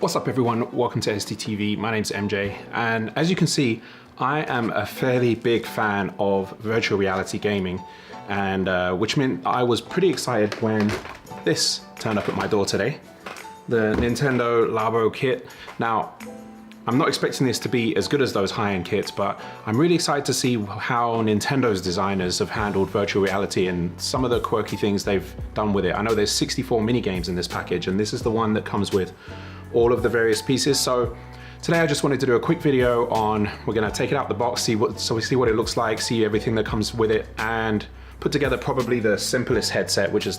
What's up everyone, welcome to STTV. My name's MJ, and as you can see, I am a fairly big fan of virtual reality gaming, and which meant I was pretty excited when this turned up at my door today. The Nintendo Labo kit. Now, I'm not expecting this to be as good as those high-end kits, but I'm really excited to see how Nintendo's designers have handled virtual reality and some of the quirky things they've done with it. I know there's 64 mini games in this package, and this is the one that comes with all of the various pieces. So today I just wanted to do a quick video on, we're gonna take it out the box, so we see what it looks like, see everything that comes with it, and put together probably the simplest headset, which is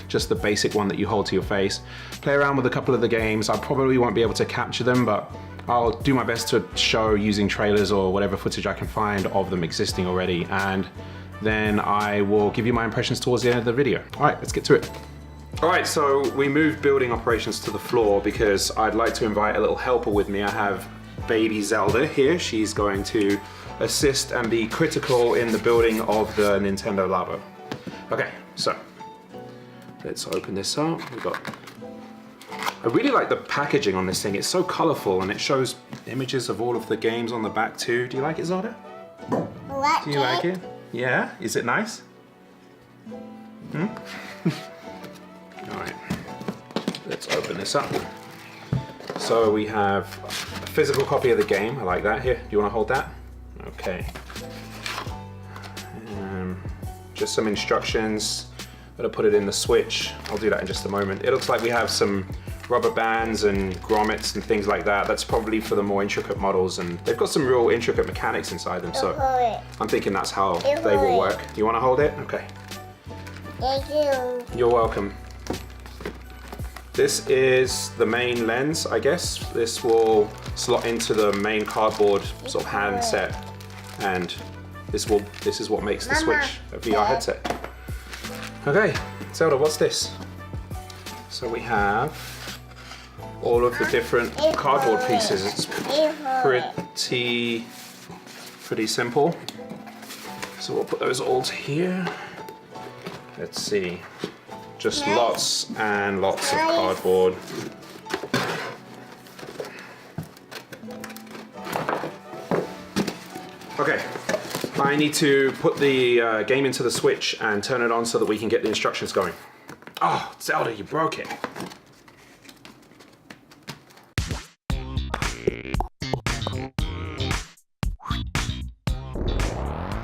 just the basic one that you hold to your face. Play around with a couple of the games. I probably won't be able to capture them, but I'll do my best to show using trailers or whatever footage I can find of them existing already, and then I will give you my impressions towards the end of the video. All right, let's get to it. All right, so we moved building operations to the floor because I'd like to invite a little helper with me. I have baby Zelda here. She's going to assist and be critical in the building of the Nintendo Labo. Okay, so let's open this up. I really like the packaging on this thing. It's so colorful and it shows images of all of the games on the back too. Do you like it, Zelda? Do you like it? Yeah? Is it nice? Hmm? All right, let's open this up. So we have a physical copy of the game. I like that. Here, do you want to hold that? Okay. Just some instructions. Gotta put it in the Switch. I'll do that in just a moment. It looks like we have some rubber bands and grommets and things like that. That's probably for the more intricate models, and they've got some real intricate mechanics inside them, so I'm thinking that's how they will work. Do you want to hold it? Okay. Thank you. You're welcome. This is the main lens, I guess. This will slot into the main cardboard sort of handset, and this is what makes the Switch a VR headset. Okay, Zelda, what's this? So we have all of the different cardboard pieces. It's pretty simple. So we'll put those all here. Let's see. Just lots and lots of cardboard. Okay, I need to put the game into the Switch and turn it on so that we can get the instructions going. Oh, Zelda, you broke it.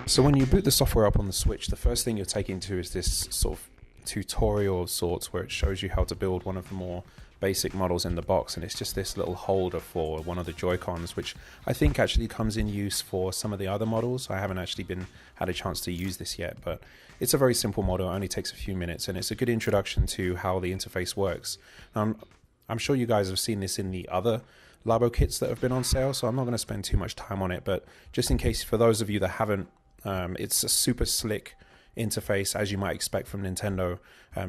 So when you boot the software up on the Switch, the first thing you're taken to is this sort of tutorial of sorts where it shows you how to build one of the more basic models in the box, and it's just this little holder for one of the Joy-Cons, which I think actually comes in use for some of the other models. I haven't actually had a chance to use this yet, but it's a very simple model. It only takes a few minutes, and it's a good introduction to how the interface works. I'm sure you guys have seen this in the other Labo kits that have been on sale, so I'm not going to spend too much time on it, but just in case for those of you that haven't, it's a super slick interface, as you might expect from Nintendo.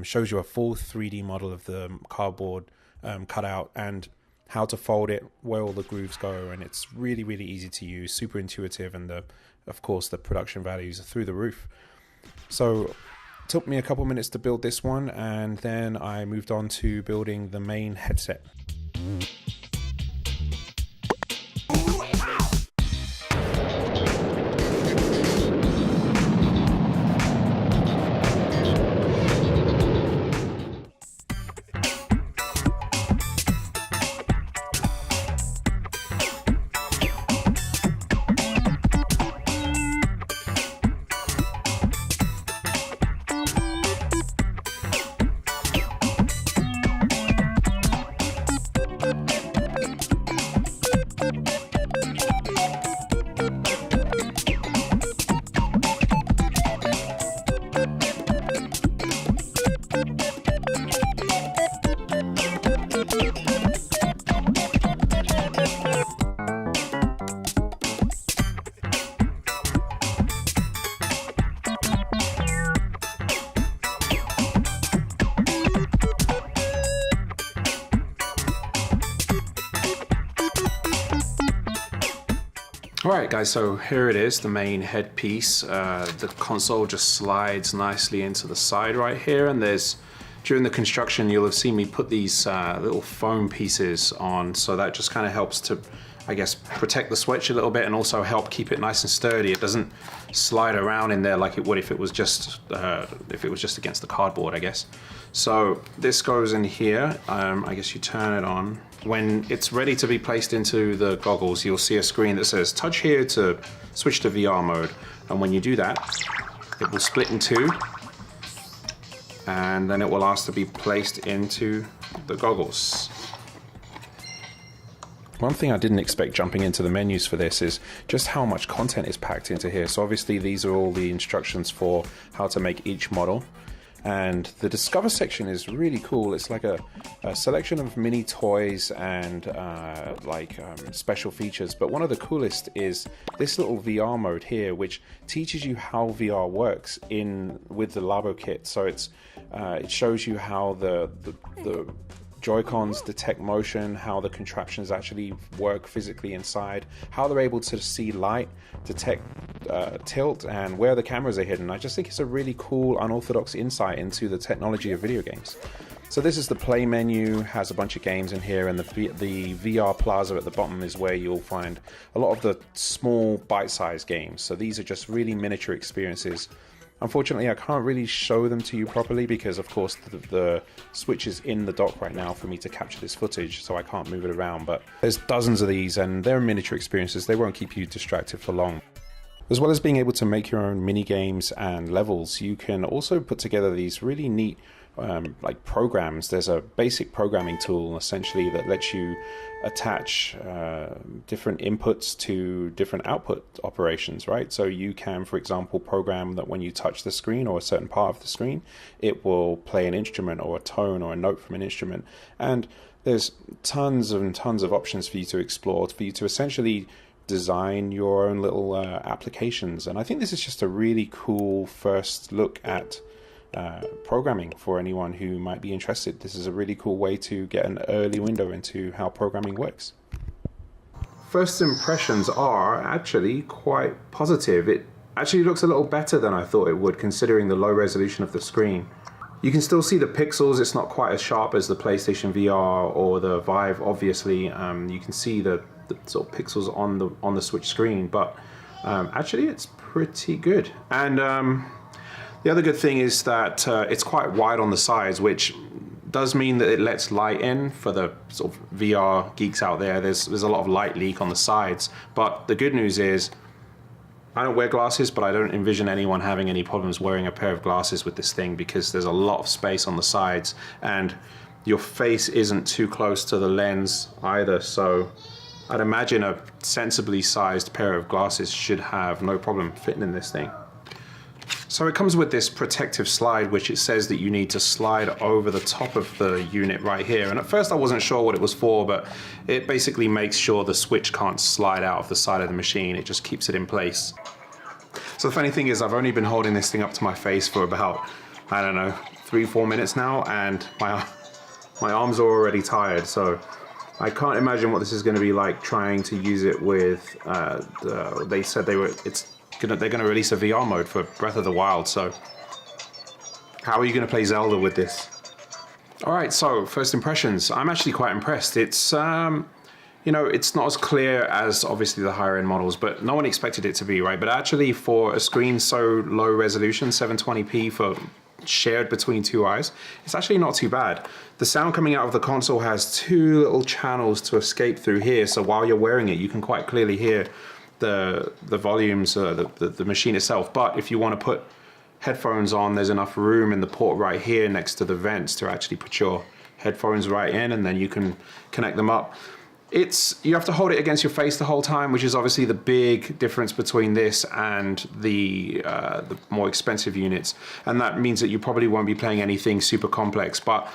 Shows you a full 3D model of the cardboard cutout and how to fold it, where all the grooves go, and it's really, really easy to use, super intuitive, and of course the production values are through the roof. So it took me a couple minutes to build this one, and then I moved on to building the main headset. Alright guys, so here it is, the main headpiece. The console just slides nicely into the side right here, and there's during the construction, you'll have seen me put these little foam pieces on, so that just kind of helps to, I guess, protect the Switch a little bit and also help keep it nice and sturdy. It doesn't slide around in there like it would if it was just against the cardboard, I guess. So this goes in here. I guess you turn it on. When it's ready to be placed into the goggles, you'll see a screen that says touch here to switch to VR mode. And when you do that, it will split in two, and then it will ask to be placed into the goggles. One thing I didn't expect jumping into the menus for this is just how much content is packed into here. So obviously these are all the instructions for how to make each model. And the Discover section is really cool. It's like a selection of mini toys and special features. But one of the coolest is this little VR mode here, which teaches you how VR works with the Labo kit. So it shows you how the Joy-Cons detect motion, how the contraptions actually work physically inside, how they're able to see light, detect tilt, and where the cameras are hidden. I just think it's a really cool, unorthodox insight into the technology of video games. So this is the play menu, has a bunch of games in here, and the VR plaza at the bottom is where you'll find a lot of the small bite-sized games. So these are just really miniature experiences. Unfortunately, I can't really show them to you properly because, of course, the Switch is in the dock right now for me to capture this footage, so I can't move it around. But there's dozens of these, and they're miniature experiences. They won't keep you distracted for long. As well as being able to make your own mini games and levels, you can also put together these really neat programs. There's a basic programming tool essentially that lets you attach different inputs to different output operations, right? So you can, for example, program that when you touch the screen or a certain part of the screen, it will play an instrument or a tone or a note from an instrument. And there's tons and tons of options for you to explore, for you to essentially design your own little applications. And I think this is just a really cool first look at programming for anyone who might be interested. This is a really cool way to get an early window into how programming works. First impressions are actually quite positive. It actually looks a little better than I thought it would, considering the low resolution of the screen. You can still see the pixels. It's not quite as sharp as the PlayStation VR or the Vive, obviously. You can see the sort of pixels on the Switch screen, but actually it's pretty good. And the other good thing is that it's quite wide on the sides, which does mean that it lets light in for the sort of VR geeks out there. There's a lot of light leak on the sides, but the good news is I don't wear glasses, but I don't envision anyone having any problems wearing a pair of glasses with this thing, because there's a lot of space on the sides and your face isn't too close to the lens either. So I'd imagine a sensibly sized pair of glasses should have no problem fitting in this thing. So it comes with this protective slide, which it says that you need to slide over the top of the unit right here. And at first I wasn't sure what it was for, but it basically makes sure the Switch can't slide out of the side of the machine. It just keeps it in place. So the funny thing is, I've only been holding this thing up to my face for about, I don't know, 3-4 minutes now, and my arms are already tired. So I can't imagine what this is going to be like trying to use it with, they said they're going to release a VR mode for Breath of the Wild, so how are you going to play Zelda with this? Alright, so first impressions. I'm actually quite impressed. It's, it's not as clear as obviously the higher end models, but no one expected it to be, right? But actually for a screen so low resolution, 720p for shared between two eyes, it's actually not too bad. The sound coming out of the console has two little channels to escape through here, so while you're wearing it, you can quite clearly hear the volumes, the machine itself. But if you want to put headphones on, there's enough room in the port right here next to the vents to actually put your headphones right in, and then you can connect them up. You have to hold it against your face the whole time, which is obviously the big difference between this and the more expensive units, and that means that you probably won't be playing anything super complex. But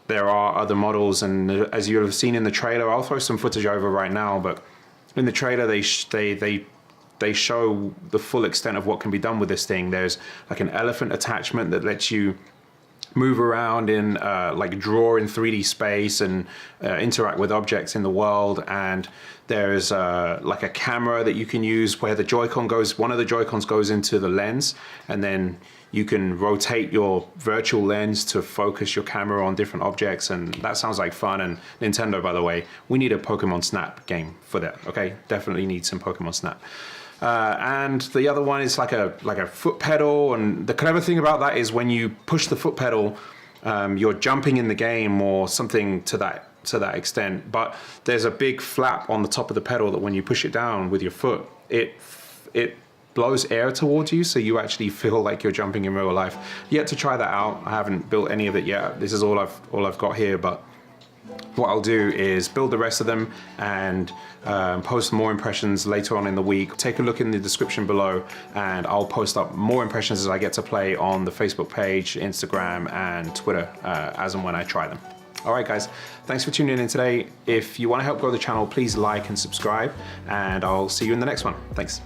there are other models, and as you'll have seen in the trailer, I'll throw some footage over right now, but in the trailer they show the full extent of what can be done with this thing. There's like an elephant attachment that lets you move around in like draw in 3D space and interact with objects in the world. And there's like a camera that you can use where the Joy-Con goes, one of the Joy-Cons goes into the lens, and then you can rotate your virtual lens to focus your camera on different objects, and that sounds like fun. And Nintendo, by the way, we need a Pokemon Snap game for that, okay? Definitely need some Pokemon Snap. And the other one is like a foot pedal, and the clever thing about that is when you push the foot pedal, you're jumping in the game or something to that extent. But there's a big flap on the top of the pedal that when you push it down with your foot, it blows air towards you, so you actually feel like you're jumping in real life. Yet to try that out. I haven't built any of it yet. This is all I've got here, but what I'll do is build the rest of them and post more impressions later on in the week. Take a look in the description below, and I'll post up more impressions as I get to play on the Facebook page, Instagram, and Twitter as and when I try them. All right, guys, thanks for tuning in today. If you want to help grow the channel, please like and subscribe, and I'll see you in the next one. Thanks.